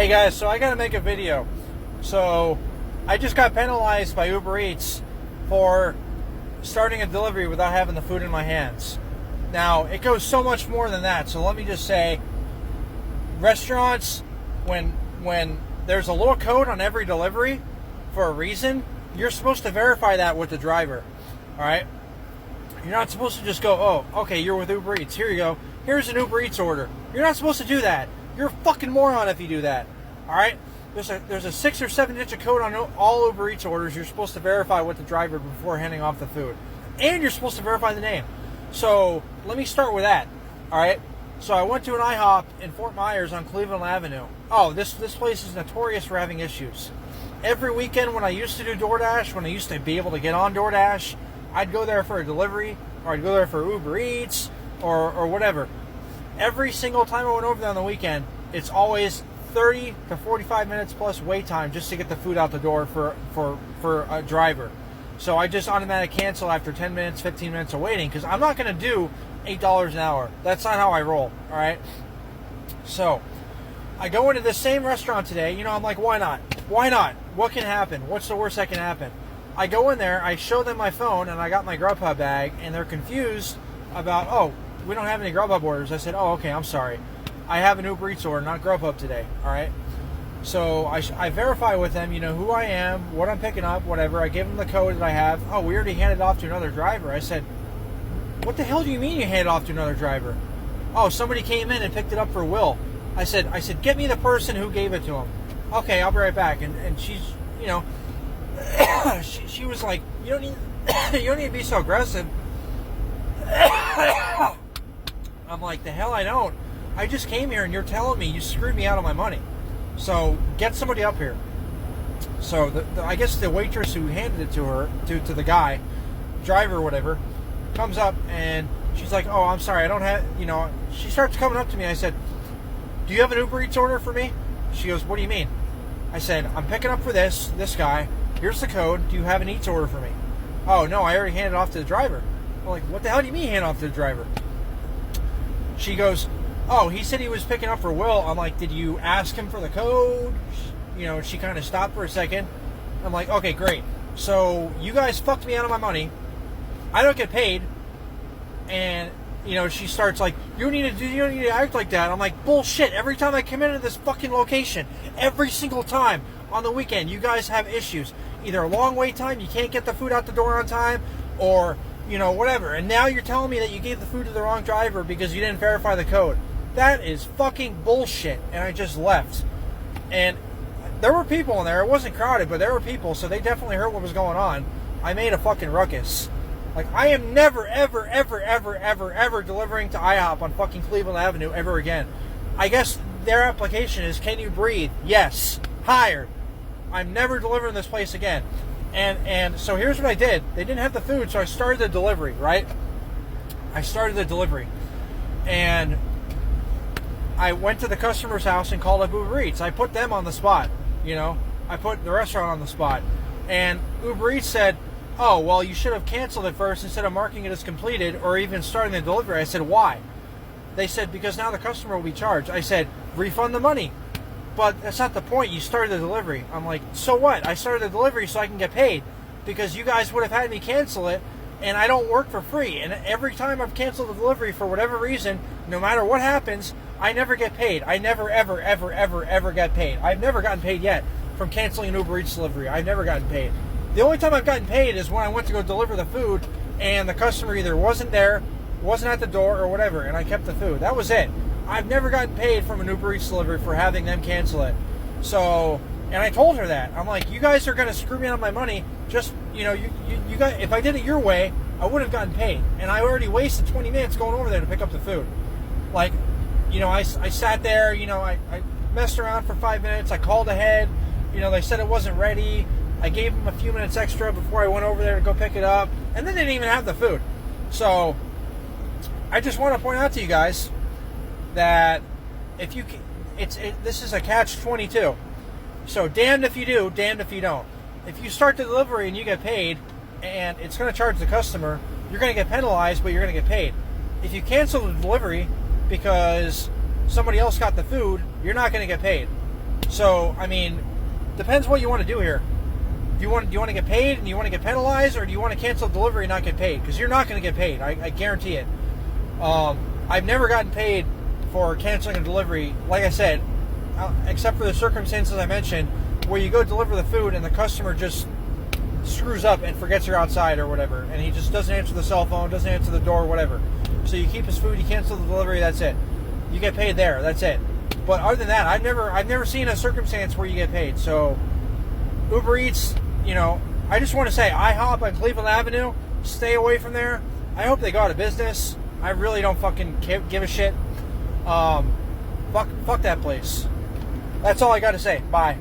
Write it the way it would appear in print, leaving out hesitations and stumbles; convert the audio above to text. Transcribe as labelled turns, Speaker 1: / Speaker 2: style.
Speaker 1: Hey guys, so I gotta make a video. So I just got penalized by Uber Eats for starting a delivery without having the food in my hands. Now, it goes so much more than that. So let me just say, restaurants, when there's a little code on every delivery for a reason, you're supposed to verify that with the driver. All right? You're not supposed to just go, oh, okay, you're with Uber Eats. Here you go. Here's an Uber Eats order. You're not supposed to do that. You're a fucking moron if you do that. All right? There's a 6 or 7 digit code on all Uber Eats orders. You're supposed to verify with the driver before handing off the food. And you're supposed to verify the name. So let me start with that. All right? So I went to an IHOP in Fort Myers on Cleveland Avenue. Oh, this place is notorious for having issues. Every weekend when I used to do DoorDash, when I used to be able to get on DoorDash, I'd go there for a delivery, or I'd go there for Uber Eats, or whatever. Every single time I went over there on the weekend, it's always 30 to 45 minutes plus wait time just to get the food out the door for a driver. So I just automatically cancel after 10 minutes, 15 minutes of waiting, because I'm not going to do $8 an hour. That's not how I roll, all right? So I go into this same restaurant today. I'm like, why not? Why not? What can happen? What's the worst that can happen? I go in there, I show them my phone, and I got my Grubhub bag, and they're confused about, oh, we don't have any Grubhub orders. I said, oh, okay, I'm sorry. I have an Uber Eats order, not Grubhub today, all right? So I verify with them, who I am, what I'm picking up, whatever. I give them the code that I have. Oh, we already handed it off to another driver. I said, what the hell do you mean you handed it off to another driver? Oh, somebody came in and picked it up for Will. I said, get me the person who gave it to him. Okay, I'll be right back. And she's, she was like, you don't need to be so aggressive. I'm like, the hell I don't. I just came here and you're telling me you screwed me out of my money. So get somebody up here. So I guess the waitress who handed it to her, to the guy, driver or whatever, comes up and she's like, oh, I'm sorry, I don't have, she starts coming up to me. I said, do you have an Uber Eats order for me? She goes, what do you mean? I said, I'm picking up for this guy. Here's the code. Do you have an Eats order for me? Oh, no, I already handed it off to the driver. I'm like, what the hell do you mean hand off to the driver? She goes, oh, he said he was picking up for Will. I'm like, did you ask him for the code? She kind of stopped for a second. I'm like, okay, great. So you guys fucked me out of my money. I don't get paid. And, she starts like, you don't need to act like that. I'm like, bullshit. Every time I come into this fucking location, every single time on the weekend, you guys have issues. Either a long wait time, you can't get the food out the door on time, or, whatever. And now you're telling me that you gave the food to the wrong driver because you didn't verify the code. That is fucking bullshit. And I just left. And there were people in there. It wasn't crowded, but there were people, so they definitely heard what was going on. I made a fucking ruckus. Like, I am never, ever, ever, ever, ever, ever delivering to IHOP on fucking Cleveland Avenue ever again. I guess their application is, can you breathe? Yes. Hired. I'm never delivering this place again. And so here's what I did. They didn't have the food, so I started the delivery, right? I started the delivery. And I went to the customer's house and called up Uber Eats. I put them on the spot, I put the restaurant on the spot. And Uber Eats said, oh, well, you should have canceled it first instead of marking it as completed or even starting the delivery. I said, why? They said, because now the customer will be charged. I said, refund the money. But that's not the point. You started the delivery. I'm like, so what? I started the delivery so I can get paid because you guys would have had me cancel it, and I don't work for free. And every time I've canceled the delivery for whatever reason, no matter what happens, I never get paid. I never, ever, ever, ever, ever get paid. I've never gotten paid yet from canceling an Uber Eats delivery. I've never gotten paid. The only time I've gotten paid is when I went to go deliver the food and the customer either wasn't there, wasn't at the door, or whatever, and I kept the food. That was it. I've never gotten paid from an Uber Eats delivery for having them cancel it. So, and I told her that. I'm like, you guys are going to screw me out of my money. Just, you guys, if I did it your way, I would have gotten paid. And I already wasted 20 minutes going over there to pick up the food. Like, I sat there, I messed around for 5 minutes. I called ahead. They said it wasn't ready. I gave them a few minutes extra before I went over there to go pick it up. And then they didn't even have the food. So, I just want to point out to you guys that if you this is a catch-22. So damned if you do, damned if you don't. If you start the delivery and you get paid, and it's going to charge the customer, you're going to get penalized, but you're going to get paid. If you cancel the delivery because somebody else got the food, you're not going to get paid. So, I mean, depends what you want to do here. Do you want to get paid and you want to get penalized, or do you want to cancel delivery and not get paid? Because you're not going to get paid. I guarantee it. I've never gotten paid for canceling a delivery, like I said, except for the circumstances I mentioned, where you go deliver the food and the customer just screws up and forgets you're outside or whatever, and he just doesn't answer the cell phone, doesn't answer the door, whatever. So you keep his food, you cancel the delivery, that's it. You get paid there, that's it. But other than that, I've never seen a circumstance where you get paid. So Uber Eats, I just want to say, IHOP on Cleveland Avenue, stay away from there. I hope they go out of business. I really don't fucking give a shit. Fuck that place. That's all I got to say. Bye.